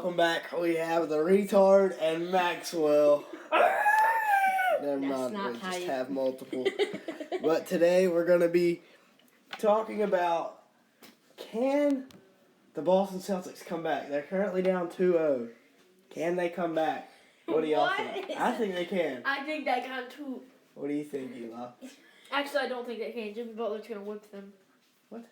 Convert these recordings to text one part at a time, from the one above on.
welcome back. We have the retard and Maxwell. Never mind, we just have multiple. But today we're going to be talking about, can the Boston Celtics come back? They're currently down 2-0. Can they come back? What do y'all think? I think they can. I think they can too. What do you think, Eli? Actually, I don't think they can. Jimmy Butler's going to whip them. What?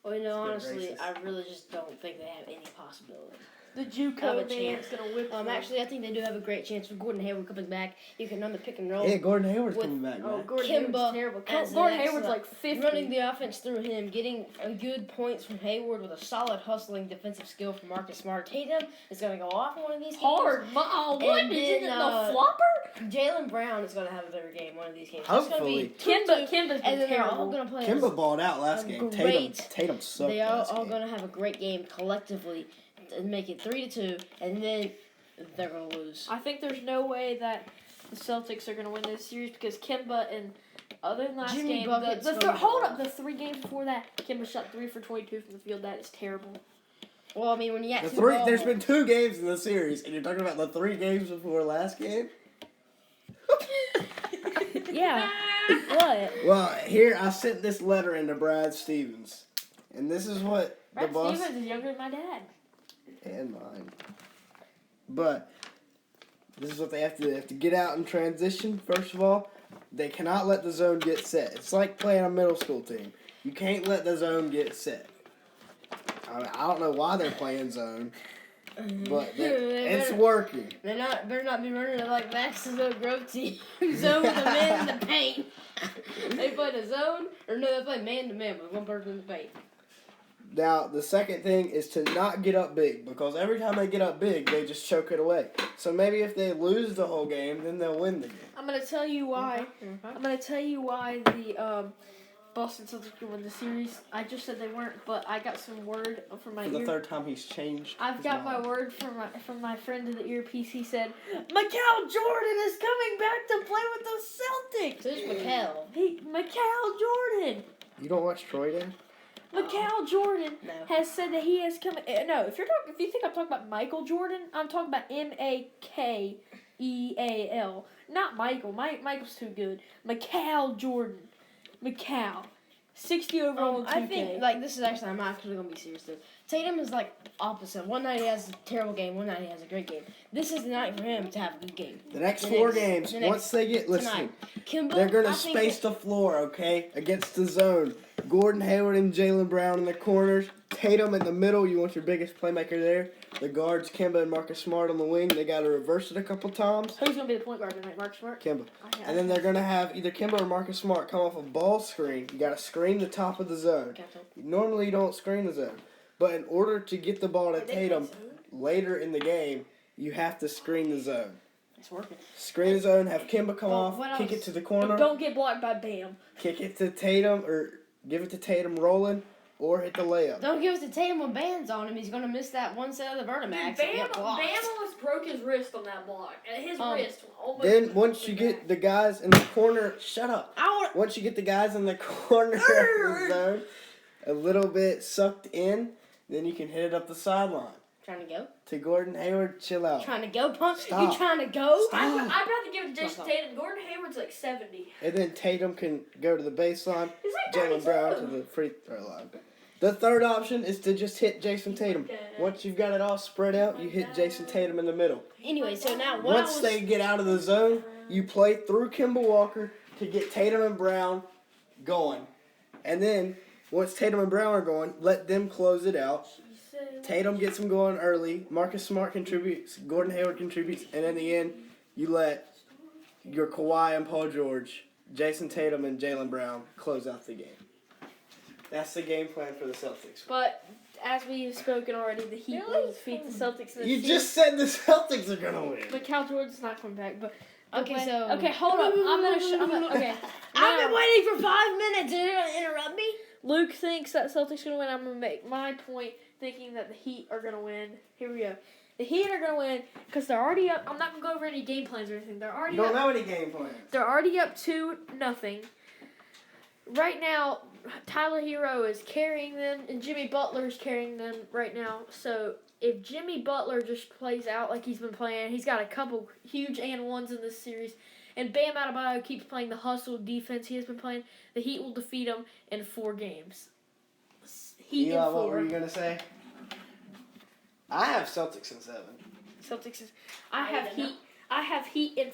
Well, honestly, I really just don't think they have any possibility. The JUCO man's going to whip them. Actually, I think they do have a great chance with Gordon Hayward coming back. You can run the pick and roll. Yeah, Gordon Hayward's coming back, man. Oh, Gordon Kemba Hayward's terrible. as Gordon Hayward's like 50. Running the offense through him, getting good points from Hayward with a solid hustling defensive skill from Marcus Smart. Tatum is going to go off in one of these games. Hard. What? Is it the flopper? Jaylen Brown is going to have a better game one of these games. Hopefully. Kemba's been and then terrible. they're all going to play. Kemba balled out last game. Tatum sucked. They are all going to have a great game collectively and make it 3-2, and then they're going to lose. I think there's no way that the Celtics are going to win this series because Kemba and other than last Jimmy game, Bucket's the 3 games before that, Kemba shot 3 for 22 from the field. That is terrible. Well, I mean, when you got there's been 2 games in the series, and you're talking about the 3 games before last game? Yeah. What? Well, here, I sent this letter into Brad Stevens, and this is what Brad the boss... Stevens is younger than my dad. And mine. But this is what they have to do. They have to get out and transition, first of all. They cannot let the zone get set. It's like playing a middle school team. You can't let the zone get set. I don't know why they're playing zone, but it's working. Better not be running it like Max's old growth team. Zone with a man in the paint. They play the zone, or no, they play man to man with one person in the paint. Now, the second thing is to not get up big, because every time they get up big, they just choke it away. So maybe if they lose the whole game, then they'll win the game. I'm going to tell you why. I'm going to tell you why the Boston Celtics can win the series. I just said they weren't, but I got some word from my ear. For the third time he's changed. I've got my word from my friend in the earpiece. He said, Mikal Jordan is coming back to play with the Celtics. Who's Mikal? Mikal Jordan. You don't watch Troy Day? Mikal Jordan has said that he has come. No, if you think I'm talking about Michael Jordan, I'm talking about Makeal, not Michael. Michael's too good. Mikal Jordan, Mikal, 60 overall. In 2K. I think this is actually I'm actually gonna be serious though. Tatum is opposite. One night he has a terrible game. One night he has a great game. This is the night for him to have a good game. The next 4 games, once they get they're gonna space the floor, okay, against the zone. Gordon Hayward and Jaylen Brown in the corners. Tatum in the middle. You want your biggest playmaker there. The guards, Kemba and Marcus Smart on the wing. They got to reverse it a couple times. Who's going to be the point guard tonight? Marcus Smart? Kemba. And then they're going to have either Kemba or Marcus Smart come off a ball screen. You got to screen the top of the zone. Normally you don't screen the zone. But in order to get the ball to Tatum later in the game, you have to screen the zone. It's working. Screen the zone, have Kemba come off, kick it to the corner. But don't get blocked by Bam. Kick it to Tatum or... Give it to Tatum rolling, or hit the layup. Don't give it to Tatum with bands on him. He's going to miss that one set of the Vertimax. Bam almost broke his wrist on that block. And his wrist almost... Then once you get the guys in the corner... Shut up. Once you get the guys in the corner of the zone a little bit sucked in, then you can hit it up the sideline. Trying to go? To Gordon Hayward, chill out. Trying to go, punk? Stop. You trying to go? Stop. I'd rather give it to Jayson Tatum. Gordon Hayward's like 70. And then Tatum can go to the baseline. He's like Jaylen Brown to the free throw line. The third option is to just hit Jayson Tatum. Once you've got it all spread out, you hit Jayson Tatum in the middle. Anyway, so now once they get out of the zone, you play through Kemba Walker to get Tatum and Brown going. And then, once Tatum and Brown are going, let them close it out. Tatum gets them going early. Marcus Smart contributes. Gordon Hayward contributes. And in the end, you let your Kawhi and Paul George, Jayson Tatum and Jaylen Brown close out the game. That's the game plan for the Celtics. But as we've spoken already, the Heat will defeat the Celtics in the series. Just said the Celtics are gonna win. But Cal Jordan's not coming back. But okay, hold up. Okay. I've been waiting for 5 minutes. You're gonna interrupt me? Luke thinks that Celtics are gonna win. I'm gonna make my point, thinking that the Heat are gonna win. Here we go. The Heat are gonna win because they're already up. I'm not gonna go over any game plans or anything. They're already. You don't know any game plans. They're already up 2-0. Right now, Tyler Hero is carrying them, and Jimmy Butler is carrying them right now. So if Jimmy Butler just plays out like he's been playing, he's got a couple huge and ones in this series, and Bam Adebayo keeps playing the hustle defense he has been playing, the Heat will defeat him in 4 games. Heat in 4. What were you gonna say? I have Celtics in 7. Celtics is. I have Heat in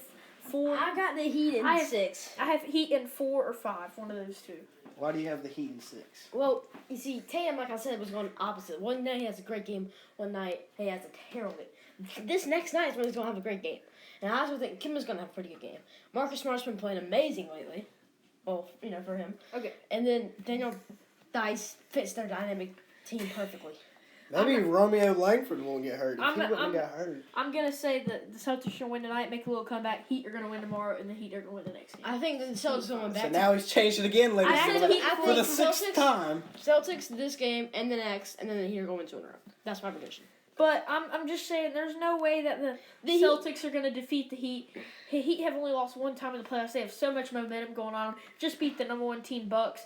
4. I got the Heat in 6. I have Heat in 4 or 5. One of those 2. Why do you have the Heat in 6? Well, you see, Tatum, like I said, was going opposite. One night he has a great game. One night he has a terrible game. This next night is when he's going to have a great game. And I also think Kemba's going to have a pretty good game. Marcus Smart's been playing amazing lately. Well, for him. Okay. And then Daniel Dice fits their dynamic team perfectly. Maybe Romeo Langford won't get hurt. If he wouldn't have got hurt. I'm going to say that the Celtics should win tonight, make a little comeback. Heat are going to win tomorrow, and the Heat are going to win the next game. I think the Celtics going to win back. So now he's changed it again, ladies and gentlemen, for the 6th time. Celtics this game and the next, and then the Heat are going 2 in a row. That's my prediction. But I'm just saying, there's no way that the Celtics are going to defeat the Heat. The Heat have only lost 1 time in the playoffs. They have so much momentum going on. Just beat the number 1 team Bucks.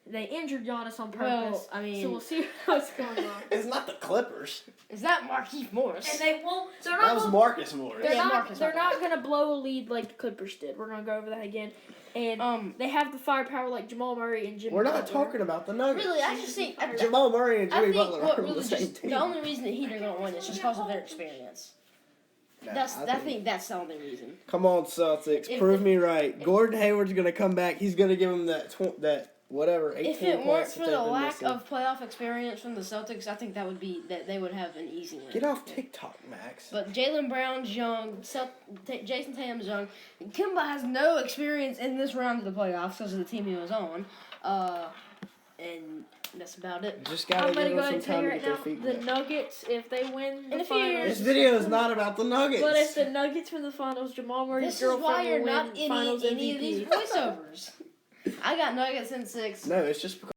They injured Giannis on purpose. Well, I mean, so we'll see what's going on. It's not the Clippers. Is that Markieff Morris? And they won't. That was Marcus Morris. They're not going to blow a lead like the Clippers did. We're going to go over that again. And they have the firepower like Jamal Murray and Jimmy Butler. We're not talking about the Nuggets. Really, I just think Jamal Murray and Jimmy Butler are on the same team. The only reason the Heat are going to win is just because of their experience. I think that's the only reason. Come on, Celtics. Prove me right. Gordon Hayward's going to come back. He's going to give him that 18 If it weren't points for the lack of playoff experience from the Celtics, I think that they would have an easy win. Get off TikTok, Max. But Jaylen Brown's young, Jayson Tatum's young. Kemba has no experience in this round of the playoffs because of the team he was on. And that's about it. Just gotta give them some time to get their feet the wet. Nuggets, if they win In the a few years. finals. This video is not about the Nuggets. But if the Nuggets win the finals, Jamal Murray's This is why girlfriend you're will not win finals any of MVP. these voiceovers. I got Nuggets in 6. No, it's just because